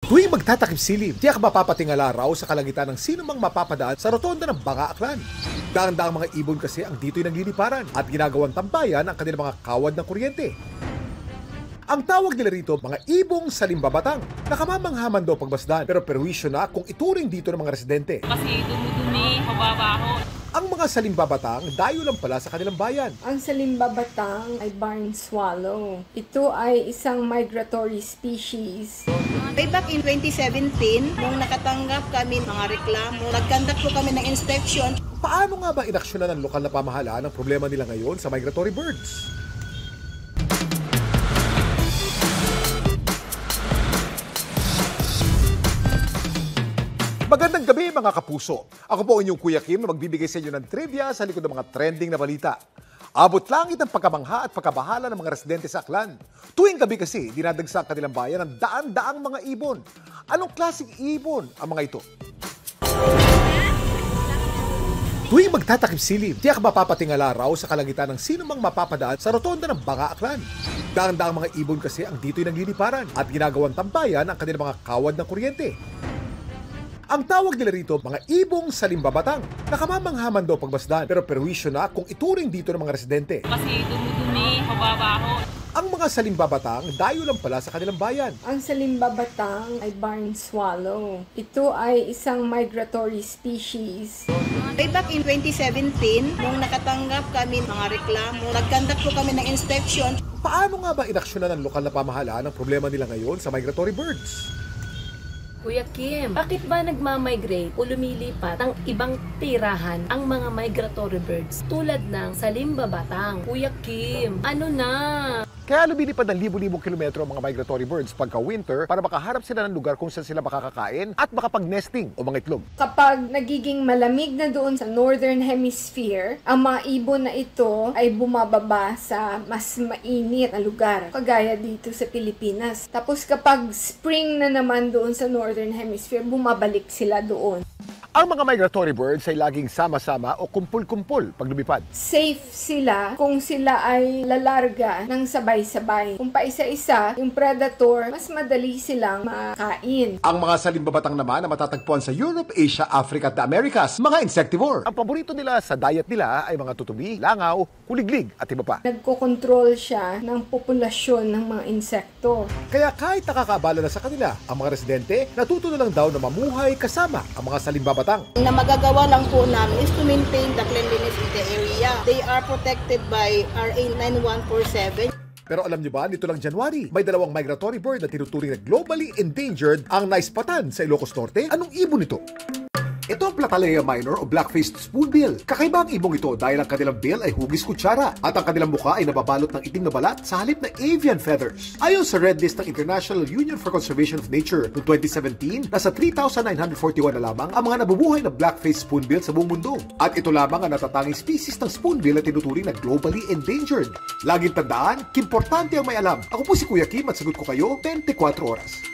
Tuwing magtatakip silim, tiyak mapapatingala raw sa kalangitan ng sino mang mapapadaan sa rotonda ng Banga Aklan. Daang-daang mga ibon kasi ang dito'y nagliliparan at ginagawang tambayan ang kanilang mga kawad ng kuryente. Ang tawag nila rito, mga ibong salimbabatang. Nakamamanghaman daw pagbasdan, pero perwisyo na kung ituring dito ng mga residente. Kasi dumudumi, mababaho. Ang mga salimbabatang dayo lang pala sa kanilang bayan. Ang salimbabatang ay barn swallow. Ito ay isang migratory species. Way back in 2017, nung nakatanggap kami mga reklamo, nag-conduct po kami ng inspection. Paano nga ba inaksyonan ng lokal na pamahalaan ang problema nila ngayon sa migratory birds? Magandang gabi mga kapuso. Ako po inyong Kuya Kim na magbibigay sa inyo ng trivia sa likod ng mga trending na balita. Abot langit ang pagkamangha at pagkabahala ng mga residente sa Aklan. Tuwing gabi kasi, dinadagsa ang kanilang bayan ng daan-daang mga ibon. Anong klaseng ibon ang mga ito? Tuwing magtatakip silim, tiyak mapapatingala raw sa kalangitan ng sino mang mapapadaan sa rotonda ng Banga Aklan. Daang-daang mga ibon kasi ang dito'y nagliliparan at ginagawang tambayan ang kanilang mga kawad ng kuryente. Ang tawag nila rito, mga ibong salimbabatang. Nakamamanghaman daw pagbasdan, pero perwisyo na kung ituring dito ng mga residente. Kasi dumudumi, mababaho. Ang mga salimbabatang dayo lang pala sa kanilang bayan. Ang salimbabatang ay barn swallow. Ito ay isang migratory species. Way back in 2017, nung nakatanggap kami mga reklamo, nag-conduct po kami ng inspection. Paano nga ba inaksyonan ng lokal na pamahalaan ang problema nila ngayon sa migratory birds? Kuya Kim, bakit ba nagmamigrate o lumilipat ng ibang tirahan ang mga migratory birds tulad ng salimbabatang? Kuya Kim, ano na? Kaya lumilipad ng libu-libong kilometro ang mga migratory birds pagka-winter para makaharap sila ng lugar kung saan sila makakakain at makapag-nesting o mga itlog. Kapag nagiging malamig na doon sa Northern Hemisphere, ang mga ibon na ito ay bumababa sa mas mainit na lugar, kagaya dito sa Pilipinas. Tapos kapag spring na naman doon sa Northern Hemisphere, bumabalik sila doon. Ang mga migratory birds ay laging sama-sama o kumpul-kumpul pag lumipad. Safe sila kung sila ay lalarga ng sabay-sabay. Kung paisa-isa, yung predator, mas madali silang makain. Ang mga salimbabatang naman na matatagpuan sa Europe, Asia, Africa at the Americas, mga insectivore. Ang paborito nila sa diet nila ay mga tutubi, langaw, kuliglig at iba pa. Nagkokontrol siya ng populasyon ng mga insekto. Kaya kahit nakakaabala na sa kanila, ang mga residente natuto na lang daw na mamuhay kasama ang mga salimbabatang. Na magagawa lang po namin is to maintain the cleanliness in the area. They are protected by RA 9147. Pero alam niyo ba, nito lang January, may dalawang migratory bird na tinuturing na globally endangered ang naispatan sa Ilocos Norte. Anong ibon ito? Ito ang Platalea minor o black-faced spoonbill. Kakaiba ang ibong ito dahil ang kanilang bill ay hugis kutsara at ang kanilang mukha ay nababalot ng itim na balat sa halip na avian feathers. Ayon sa Red List ng International Union for Conservation of Nature noong 2017, nasa 3,941 na lamang ang mga nabubuhay na black-faced spoonbill sa buong mundo. At ito lamang ang natatanging species ng spoonbill na tinuturing na globally endangered. Laging tandaan, importante ang may alam. Ako po si Kuya Kim at sagot ko kayo 24 oras.